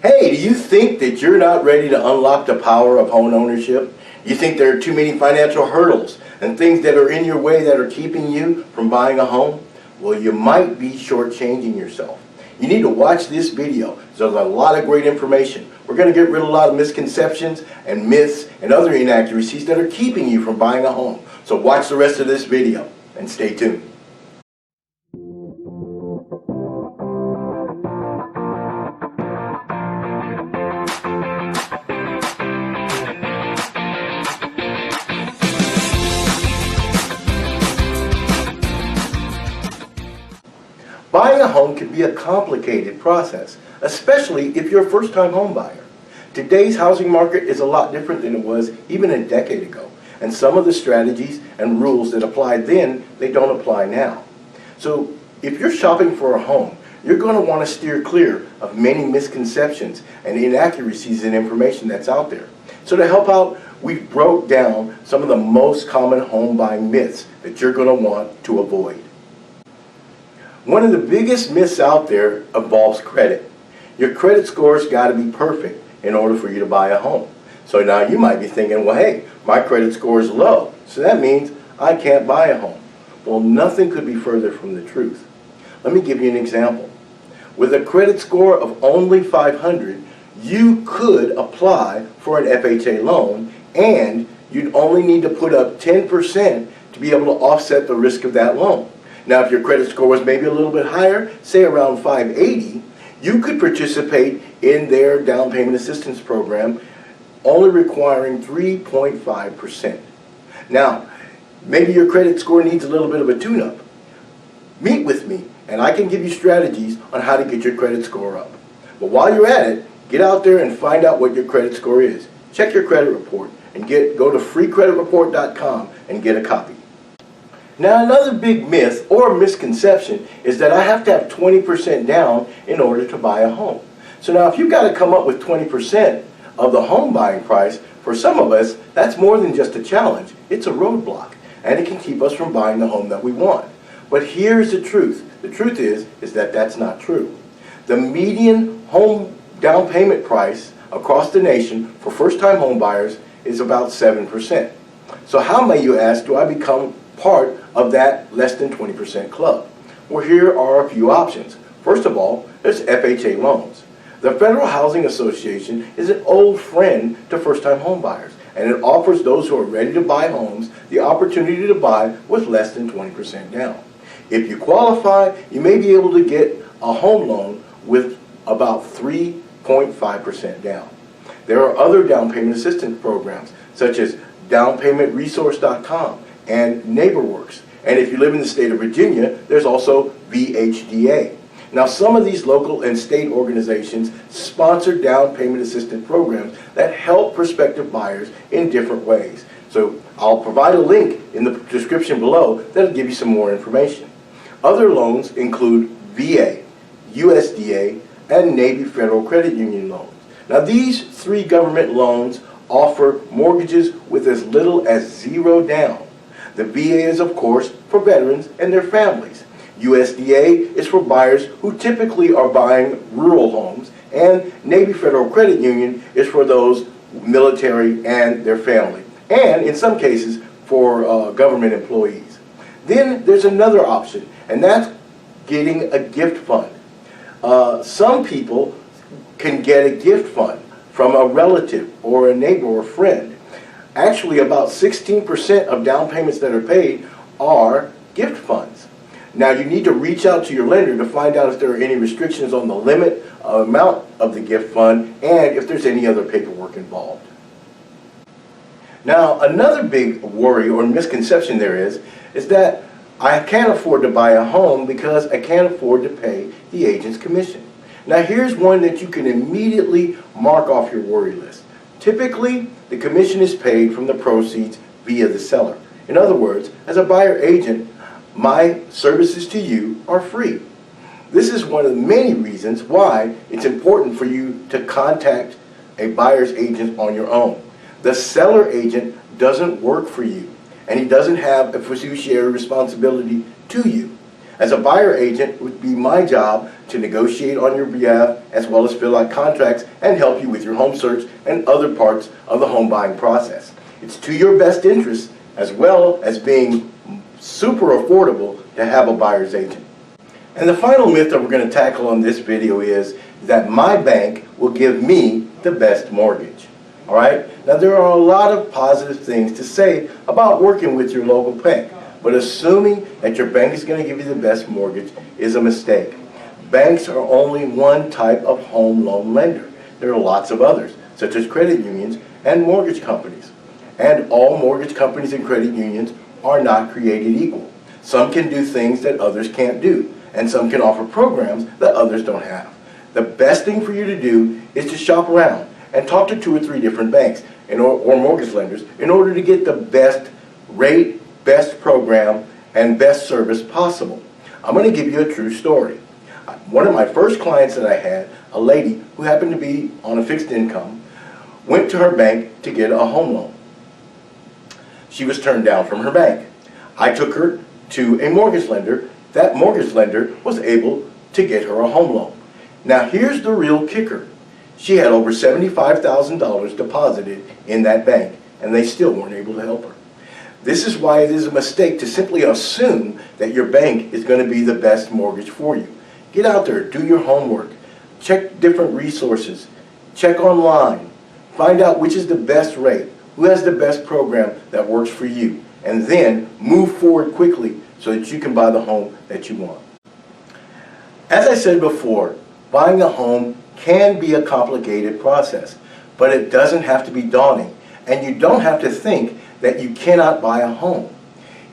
Hey, do you think that you're not ready to unlock the power of home ownership? You think there are too many financial hurdles and things that are in your way that are keeping you from buying a home? Well, you might be shortchanging yourself. You need to watch this video. There's a lot of great information. We're going to get rid of a lot of misconceptions and myths and other inaccuracies that are keeping you from buying a home. So watch the rest of this video and stay tuned. Buying a home can be a complicated process, especially if you're a first-time home buyer. Today's housing market is a lot different than it was even a decade ago, and some of the strategies and rules that applied then, they don't apply now. So if you're shopping for a home, you're going to want to steer clear of many misconceptions and inaccuracies in information that's out there. So to help out, we broke down some of the most common home buying myths that you're going to want to avoid. One of the biggest myths out there involves credit. Your credit score's got to be perfect in order for you to buy a home. So now you might be thinking, well, hey, my credit score is low, so that means I can't buy a home. Well, nothing could be further from the truth. Let me give you an example. With a credit score of only 500, you could apply for an FHA loan, and you'd only need to put up 10% to be able to offset the risk of that loan. Now, if your credit score was maybe a little bit higher, say around 580, you could participate in their down payment assistance program, only requiring 3.5%. Now, maybe your credit score needs a little bit of a tune-up. Meet with me, and I can give you strategies on how to get your credit score up. But while you're at it, get out there and find out what your credit score is. Check your credit report and go to freecreditreport.com and get a copy. Now, another big myth or misconception is that I have to have 20% down in order to buy a home. So now if you've got to come up with 20% of the home buying price, for some of us, that's more than just a challenge. It's a roadblock, and it can keep us from buying the home that we want. But here's the truth. The truth is that that's not true. The median home down payment price across the nation for first-time home buyers is about 7%. So how, may you ask, do I become part of that less than 20% club? Well, here are a few options. First of all, there's FHA loans. The Federal Housing Association is an old friend to first-time home buyers, and it offers those who are ready to buy homes the opportunity to buy with less than 20% down. If you qualify, you may be able to get a home loan with about 3.5% down. There are other down payment assistance programs, such as downpaymentresource.com and NeighborWorks. And if you live in the state of Virginia, there's also VHDA. Now, some of these local and state organizations sponsor down payment assistance programs that help prospective buyers in different ways. So I'll provide a link in the description below that'll give you some more information. Other loans include VA, USDA, and Navy Federal Credit Union loans. Now, these three government loans offer mortgages with as little as $0 down. The VA is, of course, for veterans and their families. USDA is for buyers who typically are buying rural homes, and Navy Federal Credit Union is for those military and their family, and in some cases for government employees. Then there's another option, and that's getting a gift fund. Some people can get a gift fund from a relative or a neighbor or friend. Actually, about 16% of down payments that are paid are gift funds. Now, you need to reach out to your lender to find out if there are any restrictions on the limit amount of the gift fund and if there's any other paperwork involved. Now, another big worry or misconception there is that I can't afford to buy a home because I can't afford to pay the agent's commission. Now, here's one that you can immediately mark off your worry list. Typically, the commission is paid from the proceeds via the seller. In other words, as a buyer agent, my services to you are free. This is one of the many reasons why it's important for you to contact a buyer's agent on your own. The seller agent doesn't work for you, and he doesn't have a fiduciary responsibility to you. As a buyer agent, it would be my job to negotiate on your behalf as well as fill out contracts and help you with your home search and other parts of the home buying process. It's to your best interest as well as being super affordable to have a buyer's agent. And the final myth that we're going to tackle on this video is that my bank will give me the best mortgage. All right? Now there are a lot of positive things to say about working with your local bank, but assuming that your bank is going to give you the best mortgage is a mistake. Banks are only one type of home loan lender. There are lots of others, such as credit unions and mortgage companies. And all mortgage companies and credit unions are not created equal. Some can do things that others can't do, and some can offer programs that others don't have. The best thing for you to do is to shop around and talk to 2 or 3 different banks or mortgage lenders in order to get the best rate, best program, and best service possible. I'm going to give you a true story. One of my first clients that I had, a lady who happened to be on a fixed income, went to her bank to get a home loan. She was turned down from her bank. I took her to a mortgage lender. That mortgage lender was able to get her a home loan. Now here's the real kicker. She had over $75,000 deposited in that bank, and they still weren't able to help her. This is why it is a mistake to simply assume that your bank is going to be the best mortgage for you. Get out there, do your homework, check different resources, check online, find out which is the best rate, who has the best program that works for you, and then move forward quickly so that you can buy the home that you want. As I said before, buying a home can be a complicated process, but it doesn't have to be daunting, and you don't have to think that you cannot buy a home.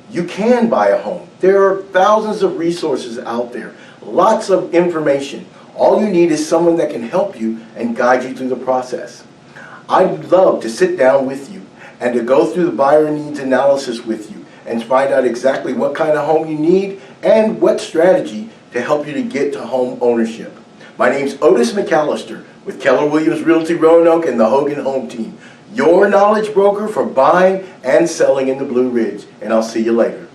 You can buy a home. There are thousands of resources out there, lots of information. All you need is someone that can help you and guide you through the process. I'd love to sit down with you and to go through the buyer needs analysis with you and find out exactly what kind of home you need and what strategy to help you to get to home ownership. My name's Otis McAllister with Keller Williams Realty Roanoke and the Hogan Home Team, your knowledge broker for buying and selling in the Blue Ridge, and I'll see you later.